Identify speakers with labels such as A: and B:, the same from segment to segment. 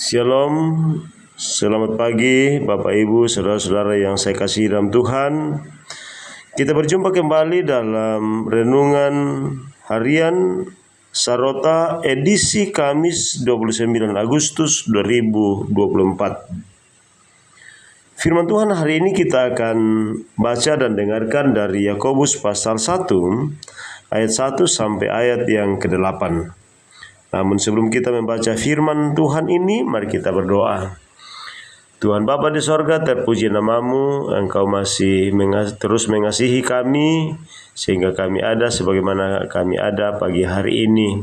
A: Shalom, selamat pagi Bapak Ibu, saudara-saudara yang saya kasihi dalam Tuhan. Kita berjumpa kembali dalam renungan harian Sarota edisi Kamis 29 Agustus 2024. Firman Tuhan hari ini kita akan baca dan dengarkan dari Yakobus pasal 1 ayat 1 sampai ayat yang ke-8. Namun sebelum kita membaca firman Tuhan ini, mari kita berdoa. Tuhan Bapa di sorga, terpuji namamu, Engkau masih terus mengasihi kami, sehingga kami ada sebagaimana kami ada pagi hari ini.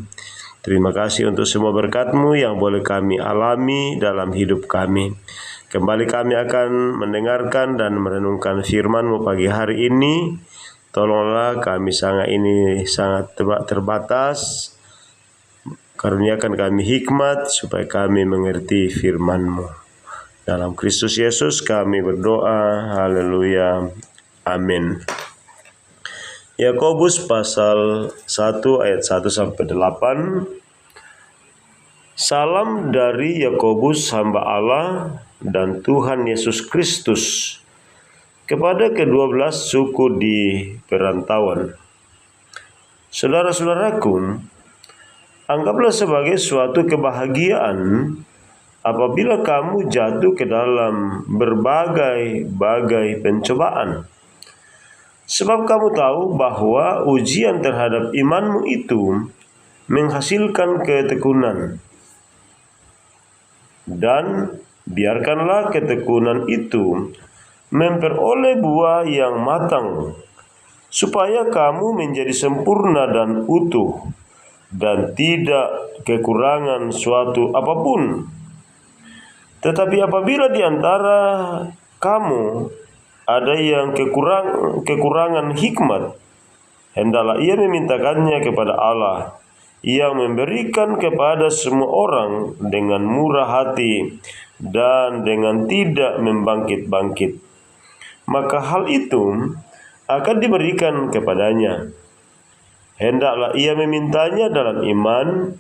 A: Terima kasih untuk semua berkat-Mu yang boleh kami alami dalam hidup kami. Kembali kami akan mendengarkan dan merenungkan firman-Mu pagi hari ini. Tolonglah kami sangat terbatas. Karuniakan kami hikmat supaya kami mengerti firman-Mu. Dalam Kristus Yesus kami berdoa. Haleluya. Amin. Yakobus pasal 1 ayat 1 sampai 8. Salam dari Yakobus hamba Allah dan Tuhan Yesus Kristus kepada ke-12 suku di perantauan. Saudara-saudaraku, anggaplah sebagai suatu kebahagiaan apabila kamu jatuh ke dalam berbagai-bagai pencobaan. Sebab kamu tahu bahwa ujian terhadap imanmu itu menghasilkan ketekunan. Dan biarkanlah ketekunan itu memperoleh buah yang matang, supaya kamu menjadi sempurna dan utuh, dan tidak kekurangan suatu apapun. Tetapi apabila di antara kamu ada yang kekurangan hikmat, hendaklah ia memintakannya kepada Allah, yang memberikan kepada semua orang dengan murah hati dan dengan tidak membangkit-bangkit. Maka hal itu akan diberikan kepadanya. Hendaklah ia memintanya dalam iman,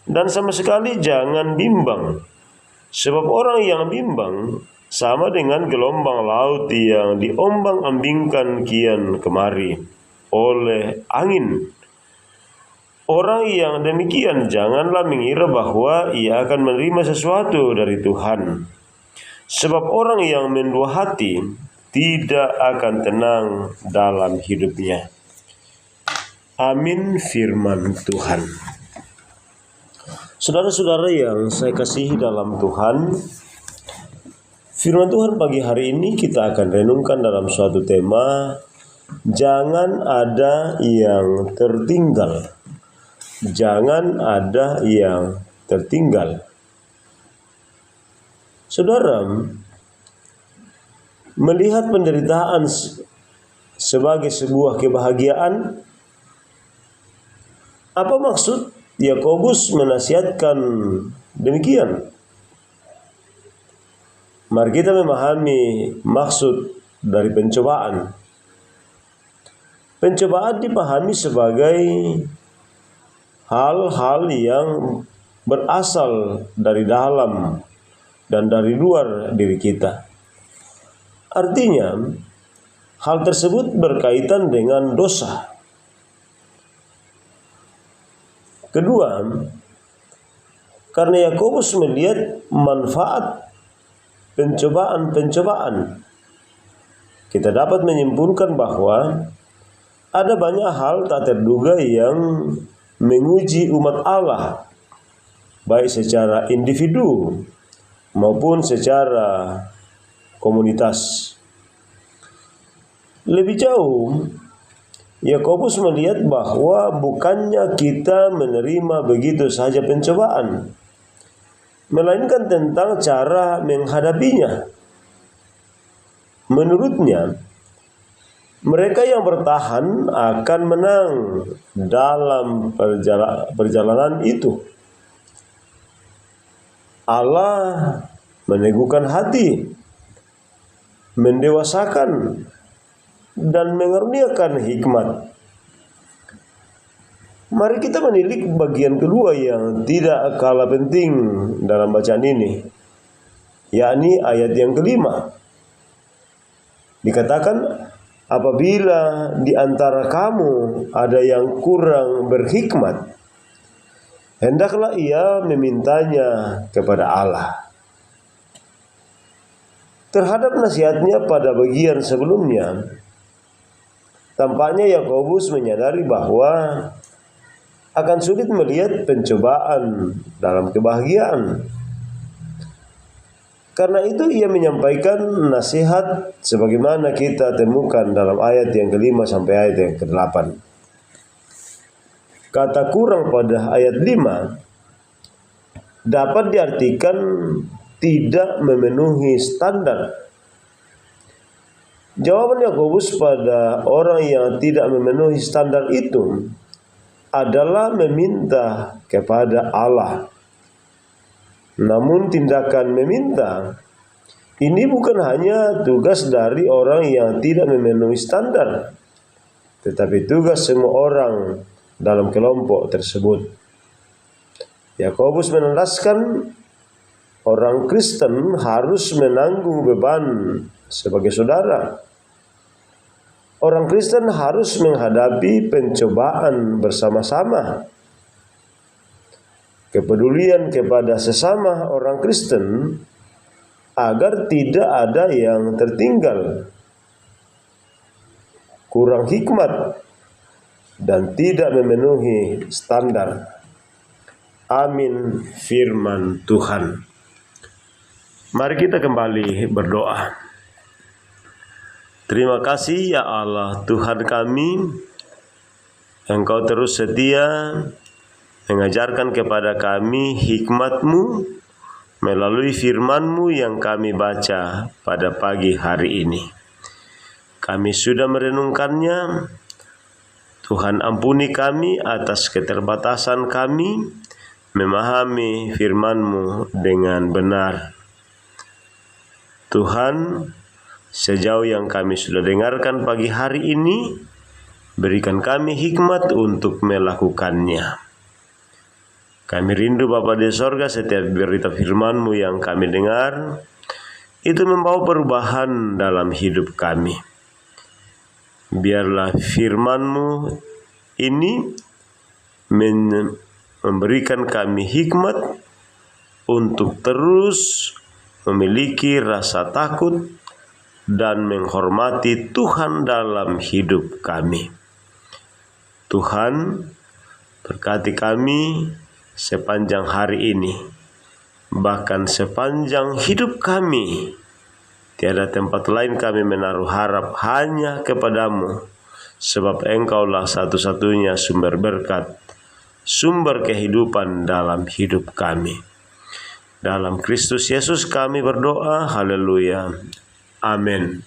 A: dan sama sekali jangan bimbang. Sebab orang yang bimbang sama dengan gelombang laut yang diombang-ambingkan kian kemari oleh angin. Orang yang demikian janganlah mengira bahwa ia akan menerima sesuatu dari Tuhan. Sebab orang yang mendua hati tidak akan tenang dalam hidupnya. Amin. Firman Tuhan. Saudara-saudara yang saya kasihi dalam Tuhan, firman Tuhan pagi hari ini kita akan renungkan dalam suatu tema, jangan ada yang tertinggal. Jangan ada yang tertinggal. Saudara, melihat penderitaan sebagai sebuah kebahagiaan, apa maksud Yakobus menasihatkan demikian? Mari kita memahami maksud dari pencobaan. Pencobaan dipahami sebagai hal-hal yang berasal dari dalam dan dari luar diri kita. Artinya, hal tersebut berkaitan dengan dosa. Kedua, karena Yakobus melihat manfaat pencobaan-pencobaan, kita dapat menyimpulkan bahwa ada banyak hal tak terduga yang menguji umat Allah, baik secara individu maupun secara komunitas. Lebih jauh, Yakobus melihat bahwa bukannya kita menerima begitu saja pencobaan, melainkan tentang cara menghadapinya. Menurutnya, mereka yang bertahan akan menang dalam perjalanan itu. Allah meneguhkan hati, mendewasakan, dan mengaruniakan hikmat. Mari kita menilik bagian kedua yang tidak kalah penting dalam bacaan ini, yakni ayat yang kelima. Dikatakan, apabila di antara kamu ada yang kurang berhikmat, hendaklah ia memintanya kepada Allah. Terhadap nasihatnya pada bagian sebelumnya, tampaknya Yakobus menyadari bahwa akan sulit melihat pencobaan dalam kebahagiaan. Karena itu ia menyampaikan nasihat sebagaimana kita temukan dalam ayat yang kelima sampai ayat yang ke-8. Kata kurang pada ayat 5 dapat diartikan tidak memenuhi standar. Jawaban Yakobus pada orang yang tidak memenuhi standar itu adalah meminta kepada Allah. Namun tindakan meminta ini bukan hanya tugas dari orang yang tidak memenuhi standar, tetapi tugas semua orang dalam kelompok tersebut. Yakobus menegaskan orang Kristen harus menanggung beban sebagai saudara. Orang Kristen harus menghadapi pencobaan bersama-sama. Kepedulian kepada sesama orang Kristen agar tidak ada yang tertinggal, kurang hikmat, dan tidak memenuhi standar. Amin firman Tuhan. Mari kita kembali berdoa. Terima kasih ya Allah Tuhan kami, Engkau terus setia mengajarkan kepada kami hikmat-Mu melalui firman-Mu yang kami baca pada pagi hari ini. Kami sudah merenungkannya. Tuhan ampuni kami atas keterbatasan kami memahami firman-Mu dengan benar. Tuhan, sejauh yang kami sudah dengarkan pagi hari ini, berikan kami hikmat untuk melakukannya. Kami rindu Bapa di sorga, setiap berita firman-Mu yang kami dengar, itu membawa perubahan dalam hidup kami. Biarlah firman-Mu ini memberikan kami hikmat untuk terus memiliki rasa takut dan menghormati Tuhan dalam hidup kami. Tuhan, berkati kami sepanjang hari ini, bahkan sepanjang hidup kami. Tiada tempat lain kami menaruh harap hanya kepadamu, sebab Engkaulah satu-satunya sumber berkat, sumber kehidupan dalam hidup kami. Dalam Kristus Yesus kami berdoa, haleluya. Amin.